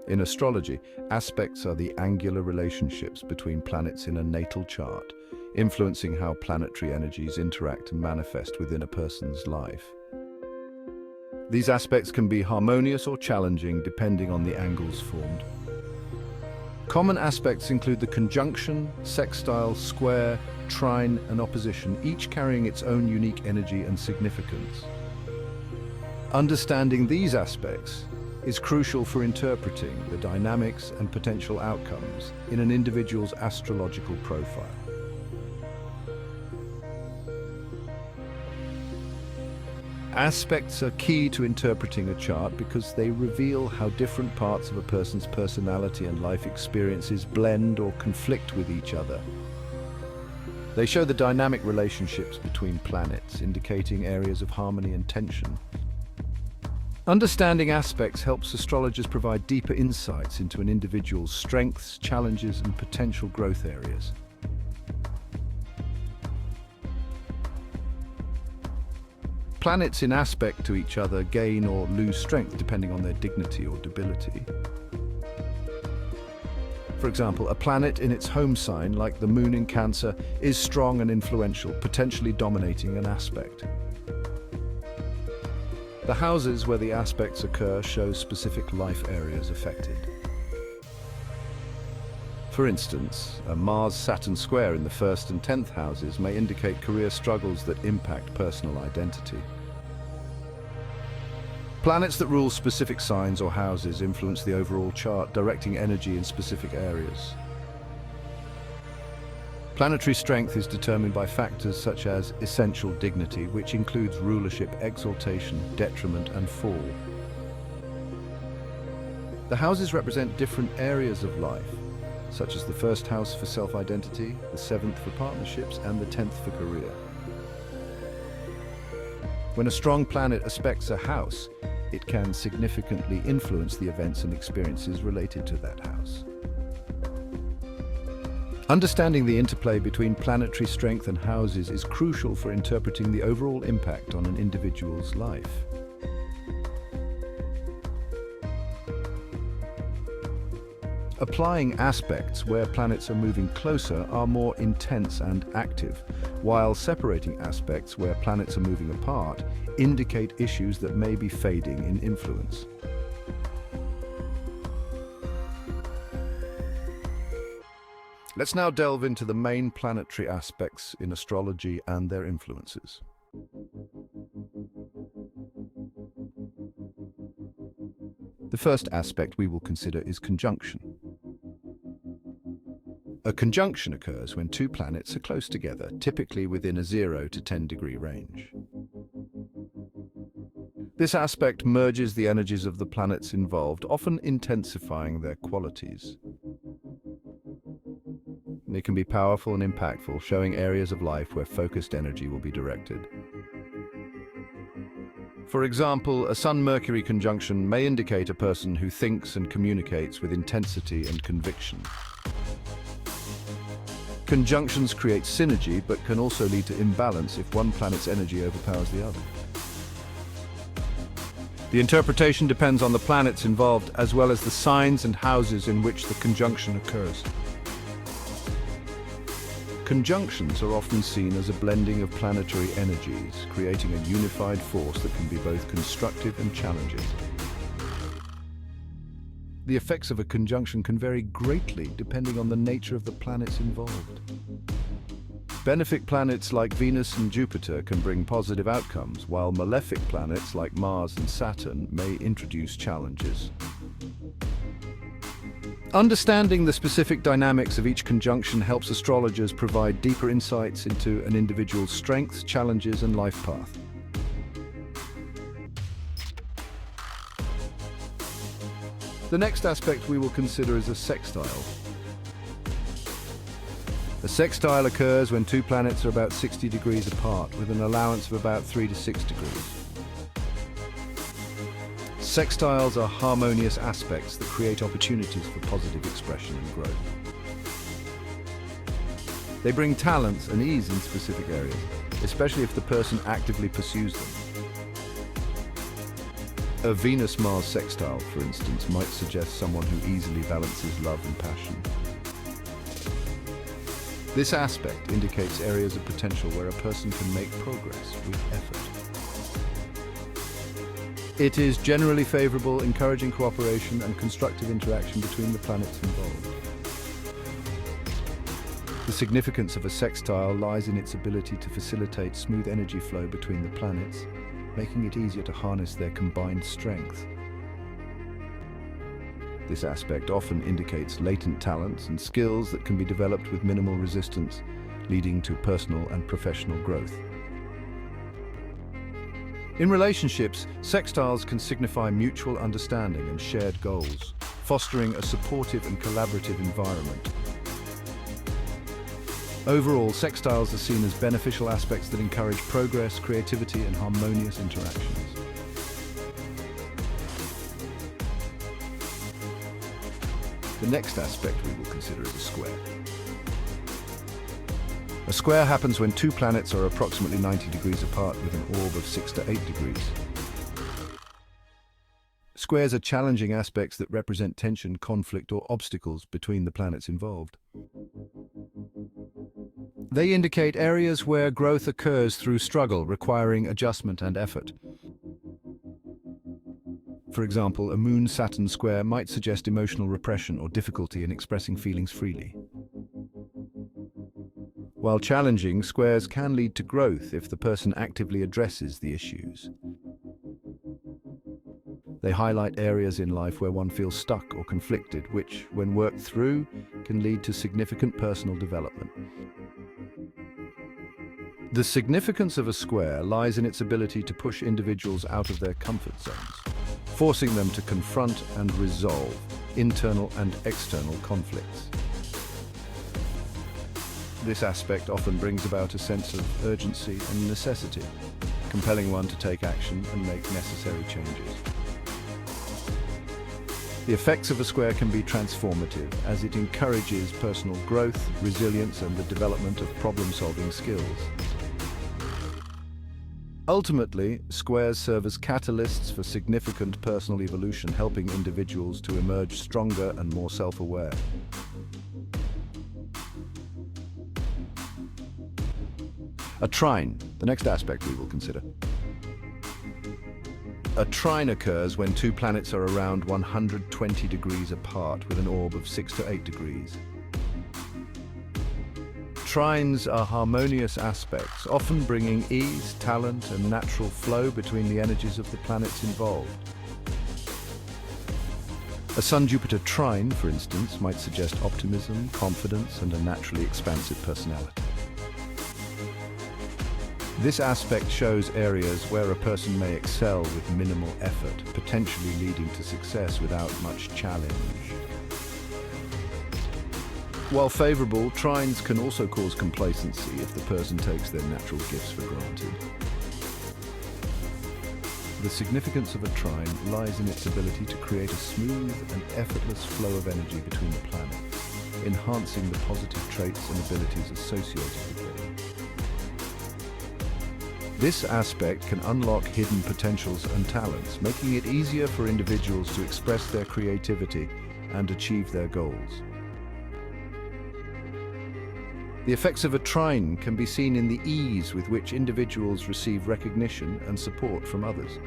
In astrology, aspects are the angular relationships between planets in a natal chart, influencing how planetary energies interact and manifest within a person's life. These aspects can be harmonious or challenging depending on the angles formed. Common aspects include the conjunction, sextile, square, trine, and opposition, each carrying its own unique energy and significance. Understanding these aspects is crucial for interpreting the dynamics and potential outcomes in an individual's astrological profile. Aspects are key to interpreting a chart because they reveal how different parts of a person's personality and life experiences blend or conflict with each other. They show the dynamic relationships between planets, indicating areas of harmony and tension. Understanding aspects helps astrologers provide deeper insights into an individual's strengths, challenges, and potential growth areas. Planets in aspect to each other gain or lose strength depending on their dignity or debility. For example, a planet in its home sign, like the Moon in Cancer, is strong and influential, potentially dominating an aspect. The houses where the aspects occur show specific life areas affected. For instance, a Mars-Saturn square in the 1st and 10th houses may indicate career struggles that impact personal identity. Planets that rule specific signs or houses influence the overall chart, directing energy in specific areas. Planetary strength is determined by factors such as essential dignity, which includes rulership, exaltation, detriment, and fall. The houses represent different areas of life, such as the 1st house for self-identity, the 7th for partnerships, and the 10th for career. When a strong planet aspects a house, it can significantly influence the events and experiences related to that house. Understanding the interplay between planetary strength and houses is crucial for interpreting the overall impact on an individual's life. Applying aspects where planets are moving closer are more intense and active, while separating aspects where planets are moving apart indicate issues that may be fading in influence. Let's now delve into the main planetary aspects in astrology and their influences. The first aspect we will consider is conjunction. A conjunction occurs when two planets are close together, typically within a 0 to 10 degree range. This aspect merges the energies of the planets involved, often intensifying their qualities. It can be powerful and impactful, showing areas of life where focused energy will be directed. For example, a Sun-Mercury conjunction may indicate a person who thinks and communicates with intensity and conviction. Conjunctions create synergy, but can also lead to imbalance if one planet's energy overpowers the other. The interpretation depends on the planets involved, as well as the signs and houses in which the conjunction occurs. Conjunctions are often seen as a blending of planetary energies, creating a unified force that can be both constructive and challenging. The effects of a conjunction can vary greatly depending on the nature of the planets involved. Benefic planets like Venus and Jupiter can bring positive outcomes, while malefic planets like Mars and Saturn may introduce challenges. Understanding the specific dynamics of each conjunction helps astrologers provide deeper insights into an individual's strengths, challenges, and life path. The next aspect we will consider is a sextile. A sextile occurs when two planets are about 60 degrees apart, with an allowance of about 3 to 6 degrees. Sextiles are harmonious aspects that create opportunities for positive expression and growth. They bring talents and ease in specific areas, especially if the person actively pursues them. A Venus-Mars sextile, for instance, might suggest someone who easily balances love and passion. This aspect indicates areas of potential where a person can make progress with effort. It is generally favorable, encouraging cooperation and constructive interaction between the planets involved. The significance of a sextile lies in its ability to facilitate smooth energy flow between the planets, making it easier to harness their combined strength. This aspect often indicates latent talents and skills that can be developed with minimal resistance, leading to personal and professional growth. In relationships, sextiles can signify mutual understanding and shared goals, fostering a supportive and collaborative environment. Overall, sextiles are seen as beneficial aspects that encourage progress, creativity, and harmonious interactions. The next aspect we will consider is a square. A square happens when two planets are approximately 90 degrees apart with an orb of 6 to 8 degrees. Squares are challenging aspects that represent tension, conflict, or obstacles between the planets involved. They indicate areas where growth occurs through struggle, requiring adjustment and effort. For example, a Moon-Saturn square might suggest emotional repression or difficulty in expressing feelings freely. While challenging, squares can lead to growth if the person actively addresses the issues. They highlight areas in life where one feels stuck or conflicted, which, when worked through, can lead to significant personal development. The significance of a square lies in its ability to push individuals out of their comfort zones, forcing them to confront and resolve internal and external conflicts. This aspect often brings about a sense of urgency and necessity, compelling one to take action and make necessary changes. The effects of a square can be transformative as it encourages personal growth, resilience, and the development of problem-solving skills. Ultimately, squares serve as catalysts for significant personal evolution, helping individuals to emerge stronger and more self-aware. A trine, the next aspect we will consider. A trine occurs when two planets are around 120 degrees apart with an orb of 6 to 8 degrees. Trines are harmonious aspects, often bringing ease, talent, and natural flow between the energies of the planets involved. A Sun-Jupiter trine, for instance, might suggest optimism, confidence, and a naturally expansive personality. This aspect shows areas where a person may excel with minimal effort, potentially leading to success without much challenge. While favorable, trines can also cause complacency if the person takes their natural gifts for granted. The significance of a trine lies in its ability to create a smooth and effortless flow of energy between the planets, enhancing the positive traits and abilities associated with them. This aspect can unlock hidden potentials and talents, making it easier for individuals to express their creativity and achieve their goals. The effects of a trine can be seen in the ease with which individuals receive recognition and support from others,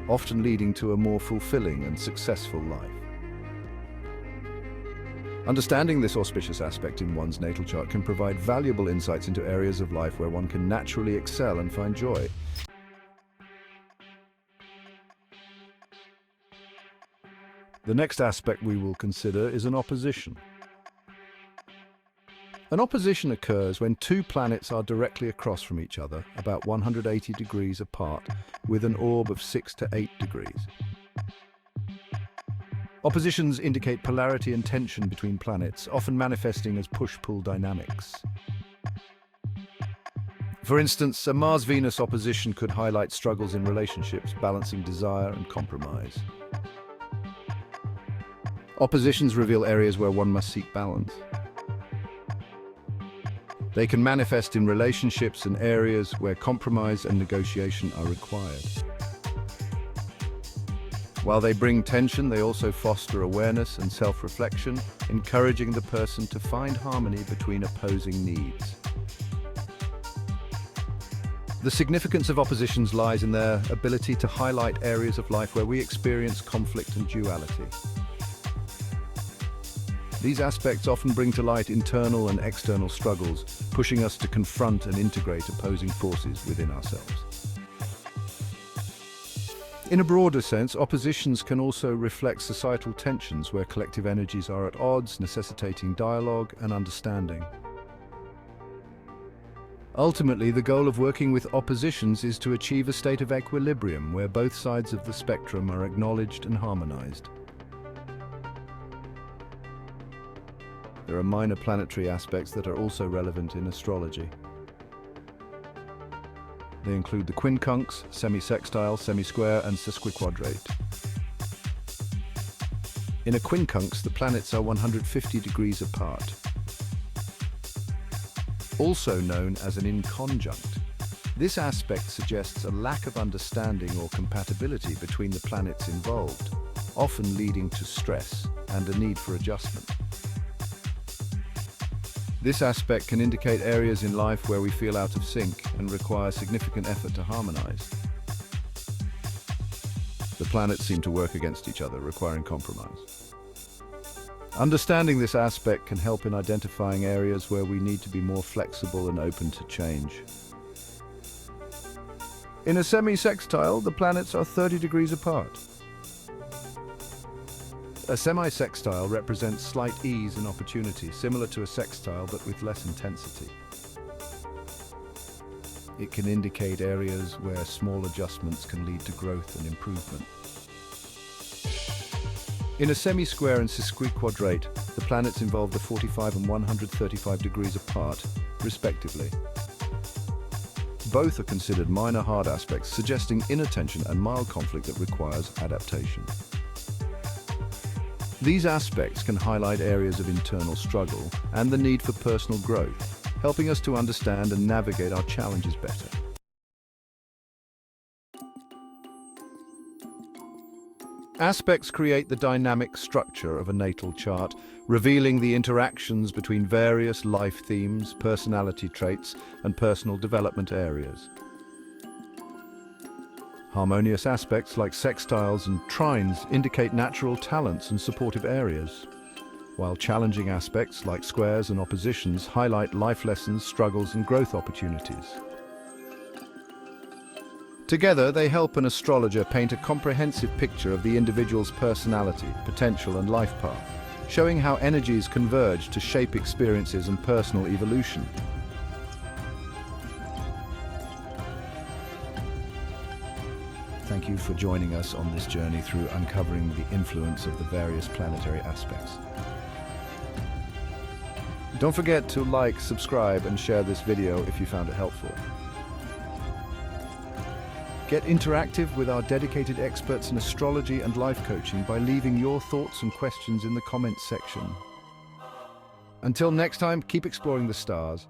often leading to a more fulfilling and successful life. Understanding this auspicious aspect in one's natal chart can provide valuable insights into areas of life where one can naturally excel and find joy. The next aspect we will consider is an opposition. An opposition occurs when two planets are directly across from each other, about 180 degrees apart, with an orb of 6 to 8 degrees. Oppositions indicate polarity and tension between planets, often manifesting as push-pull dynamics. For instance, a Mars-Venus opposition could highlight struggles in relationships, balancing desire and compromise. Oppositions reveal areas where one must seek balance. They can manifest in relationships and areas where compromise and negotiation are required. While they bring tension, they also foster awareness and self-reflection, encouraging the person to find harmony between opposing needs. The significance of oppositions lies in their ability to highlight areas of life where we experience conflict and duality. These aspects often bring to light internal and external struggles, pushing us to confront and integrate opposing forces within ourselves. In a broader sense, oppositions can also reflect societal tensions where collective energies are at odds, necessitating dialogue and understanding. Ultimately, the goal of working with oppositions is to achieve a state of equilibrium where both sides of the spectrum are acknowledged and harmonized. There are minor planetary aspects that are also relevant in astrology. They include the quincunx, semisextile, semisquare, and sesquiquadrate. In a quincunx, the planets are 150 degrees apart. Also known as an inconjunct, this aspect suggests a lack of understanding or compatibility between the planets involved, often leading to stress and a need for adjustment. This aspect can indicate areas in life where we feel out of sync and require significant effort to harmonize. The planets seem to work against each other, requiring compromise. Understanding this aspect can help in identifying areas where we need to be more flexible and open to change. In a semi-sextile, the planets are 30 degrees apart. A semi-sextile represents slight ease and opportunity, similar to a sextile but with less intensity. It can indicate areas where small adjustments can lead to growth and improvement. In a semisquare and sesquiquadrate, the planets involved are 45 and 135 degrees apart, respectively. Both are considered minor hard aspects, suggesting inner tension and mild conflict that requires adaptation. These aspects can highlight areas of internal struggle and the need for personal growth, helping us to understand and navigate our challenges better. Aspects create the dynamic structure of a natal chart, revealing the interactions between various life themes, personality traits, and personal development areas. Harmonious aspects like sextiles and trines indicate natural talents and supportive areas, while challenging aspects like squares and oppositions highlight life lessons, struggles, and growth opportunities. Together, they help an astrologer paint a comprehensive picture of the individual's personality, potential, and life path, showing how energies converge to shape experiences and personal evolution. Thank you for joining us on this journey through uncovering the influence of the various planetary aspects. Don't forget to like, subscribe, and share this video if you found it helpful. Get interactive with our dedicated experts in astrology and life coaching by leaving your thoughts and questions in the comments section. Until next time, keep exploring the stars.